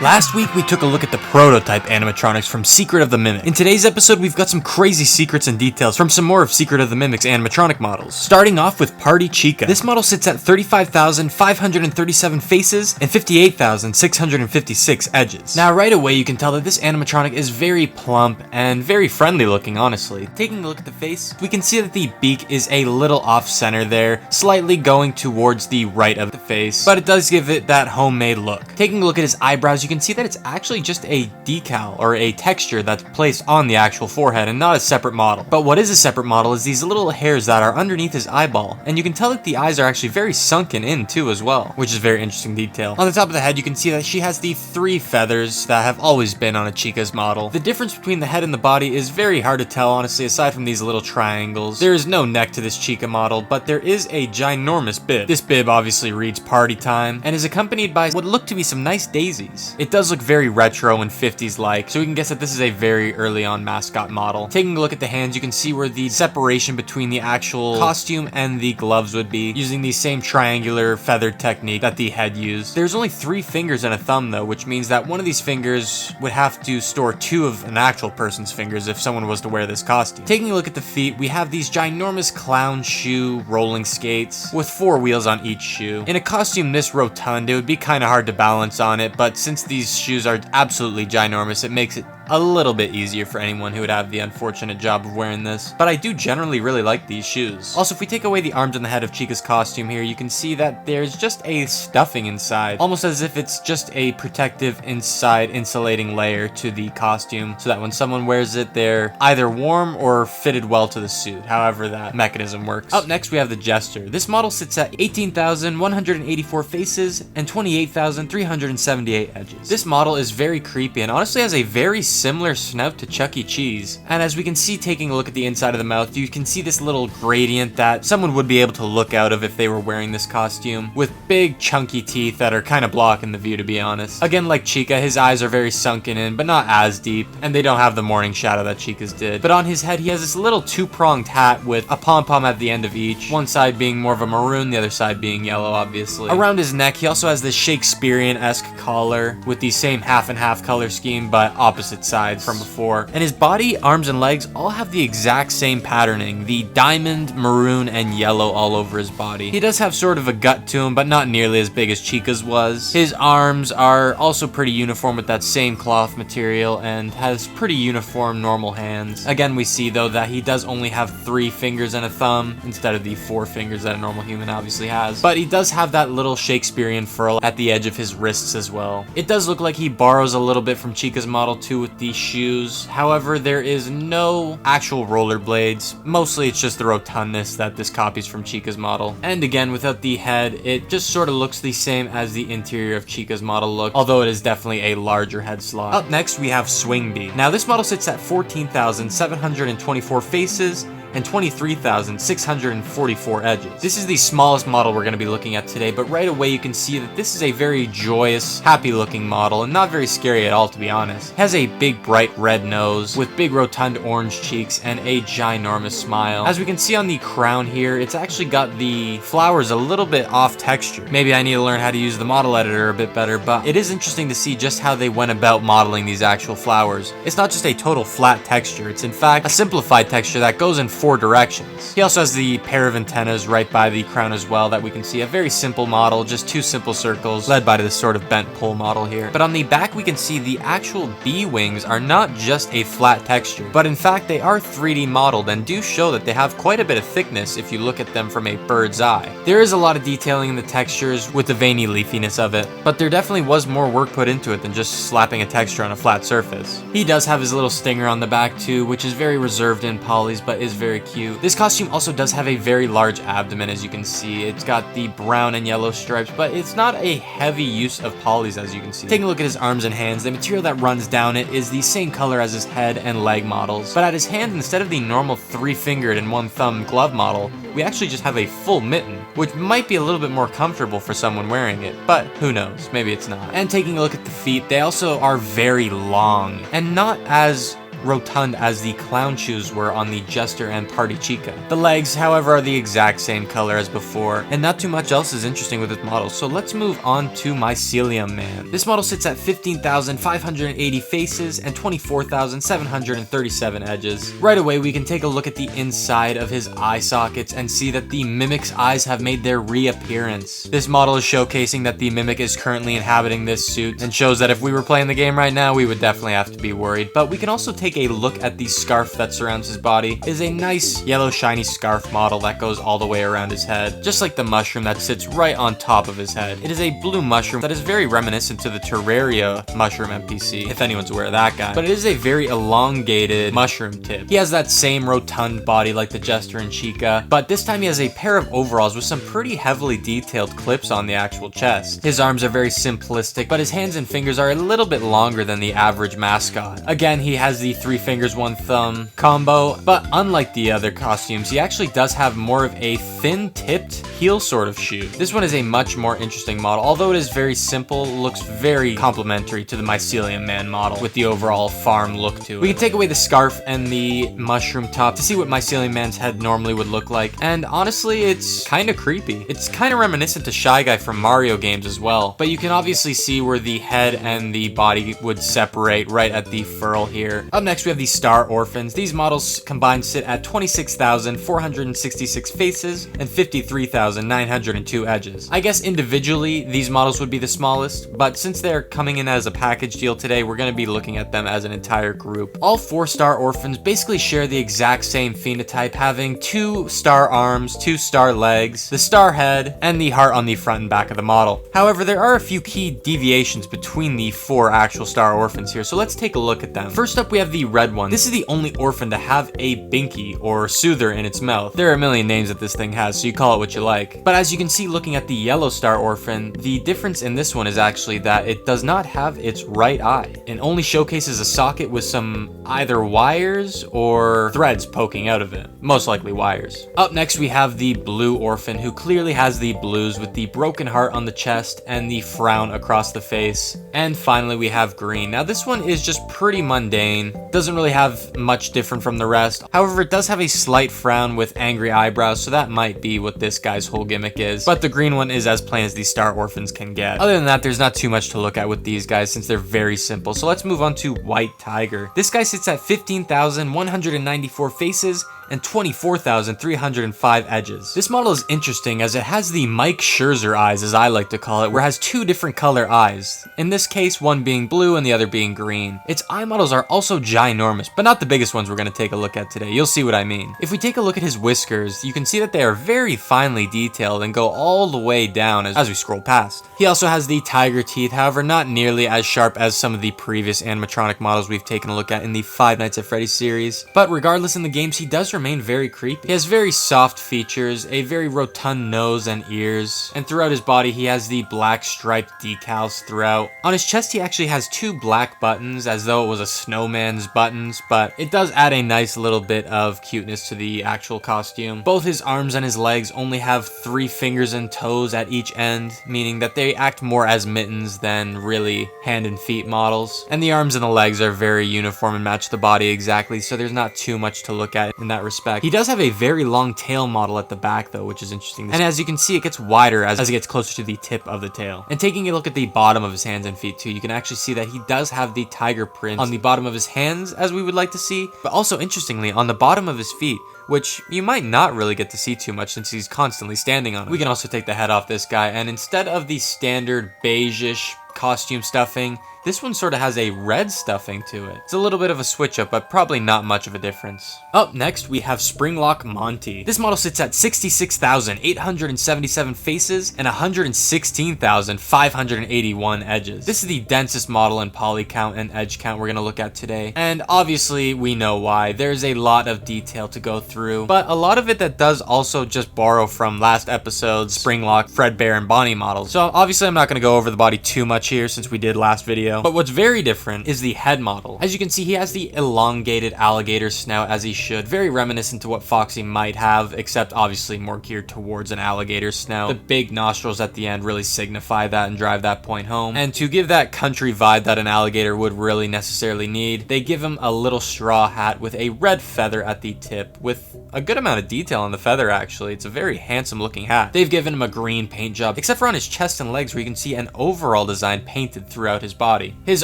Last week we took a look at the prototype animatronics from Secret of the Mimic. In today's episode we've got some crazy secrets and details from some more of Secret of the Mimic's animatronic models. Starting off with Party Chica. This model sits at 35,537 faces and 58,656 edges. Now right away you can tell that this animatronic is very plump and very friendly looking, honestly. Taking a look at the face, we can see that the beak is a little off center there, slightly going towards the right of the face, but it does give it that homemade look. Taking a look at his eyebrows, you can see that it's actually just a decal or a texture that's placed on the actual forehead and not a separate model. But what is a separate model is these little hairs that are underneath his eyeball, and you can tell that the eyes are actually very sunken in too as well, which is a very interesting detail. On the top of the head, you can see that she has the 3 feathers that have always been on a Chica's model. The difference between the head and the body is very hard to tell, honestly, aside from these little triangles. There is no neck to this Chica model, but there is a ginormous bib. This bib obviously reads party time and is accompanied by what look to be some nice daisies. It does look very retro and 50s like, so we can guess that this is a very early on mascot model. Taking a look at the hands, you can see where the separation between the actual costume and the gloves would be, using the same triangular feathered technique that the head used. There's only 3 fingers and a thumb though, which means that one of these fingers would have to store 2 of an actual person's fingers if someone was to wear this costume. Taking a look at the feet, we have these ginormous clown shoe rolling skates with 4 wheels on each shoe. In a costume this rotund, it would be kind of hard to balance on it, but since these shoes are absolutely ginormous, it makes it a little bit easier for anyone who would have the unfortunate job of wearing this. But I do generally really like these shoes. Also, if we take away the arms and the head of Chica's costume here, you can see that there's just a stuffing inside, almost as if it's just a protective inside insulating layer to the costume, so that when someone wears it, they're either warm or fitted well to the suit, however that mechanism works. Up next, we have the Jester. This model sits at 18,184 faces and 28,378 edges. This model is very creepy and honestly has a very similar snout to Chuck E. Cheese. And as we can see, taking a look at the inside of the mouth, you can see this little gradient that someone would be able to look out of if they were wearing this costume, with big chunky teeth that are kind of blocking the view, to be honest. Again, like Chica, his eyes are very sunken in, but not as deep, and they don't have the morning shadow that Chica's did. But on his head, he has this little 2-pronged hat with a pom-pom at the end of each, one side being more of a maroon, the other side being yellow, obviously. Around his neck, he also has this Shakespearean-esque collar with the same half and half color scheme, but opposite sides from before. And his body, arms, and legs all have the exact same patterning, the diamond, maroon, and yellow all over his body. He does have sort of a gut to him, but not nearly as big as Chica's was. His arms are also pretty uniform with that same cloth material and has pretty uniform normal hands. Again, we see though that he does only have 3 fingers and a thumb instead of the 4 fingers that a normal human obviously has. But he does have that little Shakespearean furl at the edge of his wrists as well. It does look like he borrows a little bit from Chica's model too with the shoes. However, there is no actual rollerblades. Mostly it's just the rotundness that this copies from Chica's model. And again, without the head, it just sort of looks the same as the interior of Chica's model look, although it is definitely a larger head slot. Up next, we have Swing Bee. Now this model sits at 14,724 faces and 23,644 edges. This is the smallest model we're going to be looking at today, but right away you can see that this is a very joyous, happy looking model and not very scary at all, to be honest. It has a big bright red nose with big rotund orange cheeks and a ginormous smile. As we can see on the crown here, it's actually got the flowers a little bit off texture. Maybe I need to learn how to use the model editor a bit better, but it is interesting to see just how they went about modeling these actual flowers. It's not just a total flat texture, it's in fact a simplified texture that goes in 4 directions. He also has the pair of antennas right by the crown as well that we can see. A very simple model, just 2 simple circles led by this sort of bent pole model here. But on the back we can see the actual bee wings are not just a flat texture, but in fact they are 3D modeled and do show that they have quite a bit of thickness if you look at them from a bird's eye. There is a lot of detailing in the textures with the veiny leafiness of it, but there definitely was more work put into it than just slapping a texture on a flat surface. He does have his little stinger on the back too, which is very reserved in polys but is very cute. This costume also does have a very large abdomen, as you can see. It's got the brown and yellow stripes, but it's not a heavy use of polys, as you can see. Taking a look at his arms and hands, the material that runs down it is the same color as his head and leg models, but at his hand, instead of the normal 3-fingered and 1-thumb glove model, we actually just have a full mitten, which might be a little bit more comfortable for someone wearing it, but who knows, maybe it's not. And taking a look at the feet, they also are very long and not as rotund as the clown shoes were on the Jester and Party Chica. The legs, however, are the exact same color as before, and not too much else is interesting with this model, so let's move on to Mycelium Man. This model sits at 15,580 faces and 24,737 edges. Right away, we can take a look at the inside of his eye sockets and see that the Mimic's eyes have made their reappearance. This model is showcasing that the Mimic is currently inhabiting this suit, and shows that if we were playing the game right now, we would definitely have to be worried. But we can also take a look at the scarf that surrounds his body. It is a nice yellow shiny scarf model that goes all the way around his head, just like the mushroom that sits right on top of his head. It is a blue mushroom that is very reminiscent to the Terraria mushroom NPC, if anyone's aware of that guy. But it is a very elongated mushroom tip. He has that same rotund body like the Jester and Chica, but this time he has a pair of overalls with some pretty heavily detailed clips on the actual chest. His arms are very simplistic, but his hands and fingers are a little bit longer than the average mascot. Again, he has the 3 fingers 1 thumb combo, but unlike the other costumes, he actually does have more of a thin-tipped heel sort of shoe. This one is a much more interesting model. Although it is very simple, looks very complementary to the Mycelium Man model with the overall farm look to it. We can take away the scarf and the mushroom top to see what Mycelium Man's head normally would look like, and honestly, it's kind of creepy. It's kind of reminiscent to Shy Guy from Mario games as well, but you can obviously see where the head and the body would separate right at the furl here. Up next, we have the Star Orphans. These models combined sit at 26,466 faces and 53,902 edges. I guess individually, these models would be the smallest, but since they're coming in as a package deal today, we're going to be looking at them as an entire group. All 4 Star Orphans basically share the exact same phenotype, having 2 star arms, 2 star legs, the star head, and the heart on the front and back of the model. However, there are a few key deviations between the 4 actual Star Orphans here, so let's take a look at them. First up, we have the red one. This is the only orphan to have a binky or soother in its mouth. There are a million names that this thing has, so you call it what you like. But as you can see looking at the yellow Star Orphan, the difference in this one is actually that it does not have its right eye. It only showcases a socket with some either wires or threads poking out of it. Most likely wires. Up next, we have the blue orphan, who clearly has the blues with the broken heart on the chest and the frown across the face. And finally, we have green. Now this one is just pretty mundane. Doesn't really have much different from the rest. However, it does have a slight frown with angry eyebrows, so that might be what this guy's whole gimmick is. But the green one is as plain as these Star Orphans can get. Other than that, there's not too much to look at with these guys since they're very simple. So let's move on to White Tiger. This guy sits at 15,194 faces and 24,305 edges. This model is interesting as it has the Mike Scherzer eyes, as I like to call it, where it has 2 different color eyes. In this case, one being blue and the other being green. Its eye models are also ginormous, but not the biggest ones we're going to take a look at today. You'll see what I mean. If we take a look at his whiskers, you can see that they are very finely detailed and go all the way down as we scroll past. He also has the tiger teeth, however not nearly as sharp as some of the previous animatronic models we've taken a look at in the Five Nights at Freddy's series. But regardless, in the games, he does remain very creepy. He has very soft features, a very rotund nose and ears, and throughout his body he has the black striped decals throughout. On his chest he actually has 2 black buttons as though it was a snowman's buttons, but it does add a nice little bit of cuteness to the actual costume. Both his arms and his legs only have 3 fingers and toes at each end, meaning that they act more as mittens than really hand and feet models. And the arms and the legs are very uniform and match the body exactly, so there's not too much to look at in that respect. He does have a very long tail model at the back though, which is interesting. And as you can see, it gets wider as it gets closer to the tip of the tail. And taking a look at the bottom of his hands and feet too, you can actually see that he does have the tiger print on the bottom of his hands, as we would like to see, but also interestingly on the bottom of his feet, which you might not really get to see too much since he's constantly standing on it. We can also take the head off this guy, and instead of the standard beige-ish costume stuffing, this one sort of has a red stuffing to it. It's a little bit of a switch up, but probably not much of a difference. Up next, we have Springlock Monty. This model sits at 66,877 faces and 116,581 edges. This is the densest model in poly count and edge count we're going to look at today. And obviously, we know why. There's a lot of detail to go through through, but a lot of it that does also just borrow from last episode's Springlock, Fredbear, and Bonnie models. So obviously I'm not going to go over the body too much here since we did last video, but what's very different is the head model. As you can see, he has the elongated alligator snout as he should, very reminiscent to what Foxy might have, except obviously more geared towards an alligator snout. The big nostrils at the end really signify that and drive that point home, and to give that country vibe that an alligator would really necessarily need, they give him a little straw hat with a red feather at the tip with a good amount of detail on the feather. Actually, it's a very handsome looking hat. They've given him a green paint job, except for on his chest and legs where you can see an overall design painted throughout his body. His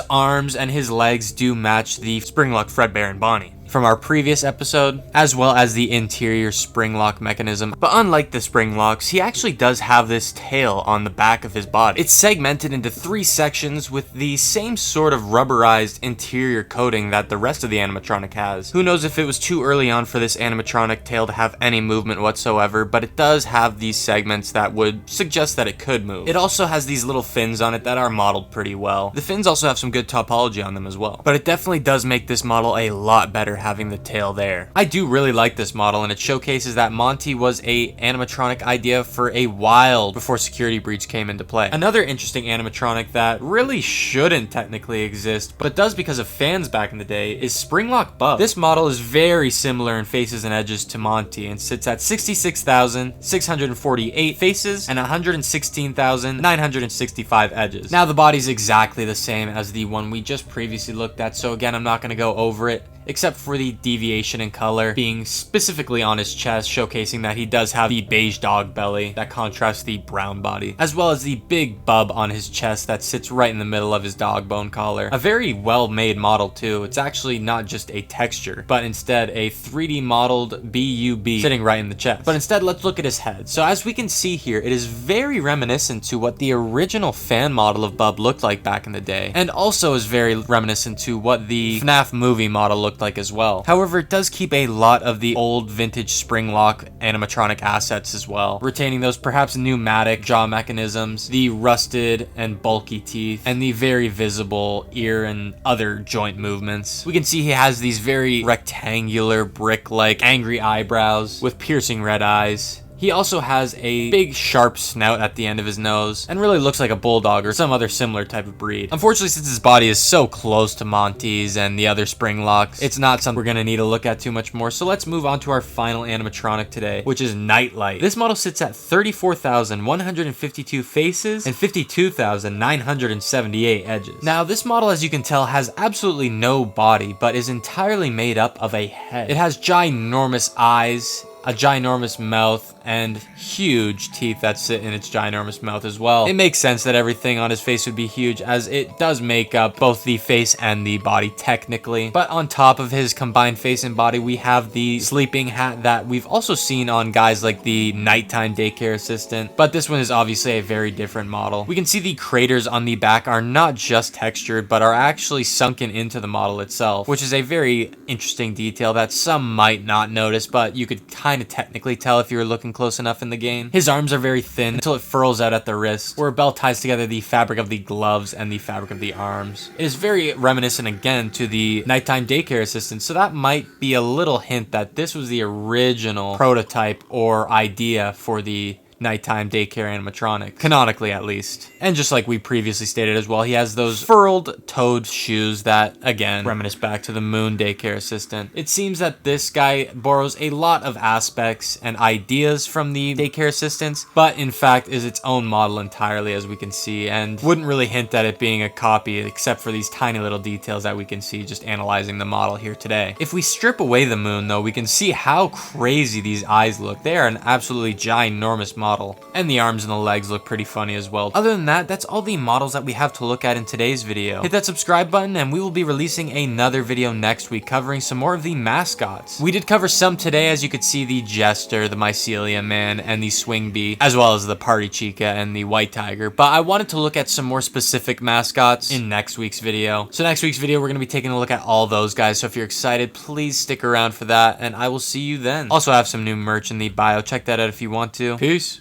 arms and his legs do match the Springlock, Fredbear, and Bonnie from our previous episode, as well as the interior springlock mechanism. But unlike the springlocks, he actually does have this tail on the back of his body. It's segmented into 3 sections with the same sort of rubberized interior coating that the rest of the animatronic has. Who knows if it was too early on for this animatronic tail to have any movement whatsoever, but it does have these segments that would suggest that it could move. It also has these little fins on it that are modeled pretty well. The fins also have some good topology on them as well, but it definitely does make this model a lot better having the tail there. I do really like this model, and it showcases that Monty was a animatronic idea for a while before Security Breach came into play. Another interesting animatronic that really shouldn't technically exist, but does because of fans back in the day, is Springlock Bub. This model is very similar in faces and edges to Monty and sits at 66,648 faces and 116,965 edges. Now the body's exactly the same as the one we just previously looked at, so again I'm not going to go over it, except for the deviation in color being specifically on his chest, showcasing that he does have the beige dog belly that contrasts the brown body, as well as the big bub on his chest that sits right in the middle of his dog bone collar. A very well made model too. It's actually not just a texture, but instead a 3D modeled BUB sitting right in the chest. But instead, let's look at his head. So as we can see here, it is very reminiscent to what the original fan model of Bub looked like back in the day, and also is very reminiscent to what the FNAF movie model looked like as well. However, it does keep a lot of the old vintage Springlock animatronic assets as well, retaining those perhaps pneumatic jaw mechanisms, the rusted and bulky teeth, and the very visible ear and other joint movements. We can see he has these very rectangular brick-like angry eyebrows with piercing red eyes. He also has a big sharp snout at the end of his nose and really looks like a bulldog or some other similar type of breed. Unfortunately, since his body is so close to Monty's and the other Springlocks, it's not something we're going to need to look at too much more. So let's move on to our final animatronic today, which is Nightlight. This model sits at 34,152 faces and 52,978 edges. Now, this model, as you can tell, has absolutely no body, but is entirely made up of a head. It has ginormous eyes, a ginormous mouth, and huge teeth that sit in its ginormous mouth as well. It makes sense that everything on his face would be huge, as it does make up both the face and the body technically. But on top of his combined face and body, we have the sleeping hat that we've also seen on guys like the nighttime daycare assistant, but this one is obviously a very different model. We can see the craters on the back are not just textured, but are actually sunken into the model itself, which is a very interesting detail that some might not notice, but you could kind of technically tell if you were looking close enough in the game. His arms are very thin until it furls out at the wrist, where a belt ties together the fabric of the gloves and the fabric of the arms. It is very reminiscent again to the nighttime daycare assistant, so that might be a little hint that this was the original prototype or idea for the nighttime daycare animatronic, canonically at least. And just like we previously stated as well, he has those furled toed shoes that again reminisce back to the moon daycare assistant. It seems that this guy borrows a lot of aspects and ideas from the daycare assistants, but in fact is its own model entirely, as we can see, and wouldn't really hint at it being a copy except for these tiny little details that we can see just analyzing the model here today. If we strip away the moon though, we can see how crazy these eyes look. They are an absolutely ginormous model, and the arms and the legs look pretty funny as well. Other than that, that's all the models that we have to look at in today's video. Hit that subscribe button, and we will be releasing another video next week covering some more of the mascots. We did cover some today, as you could see, the Jester, the Mycelium Man, and the Swing Bee, as well as the Party Chica and the White Tiger, but I wanted to look at some more specific mascots in next week's video. So next week's video, we're going to be taking a look at all those guys, so if you're excited, please stick around for that, and I will see you then. Also, I have some new merch in the bio. Check that out if you want to. Peace.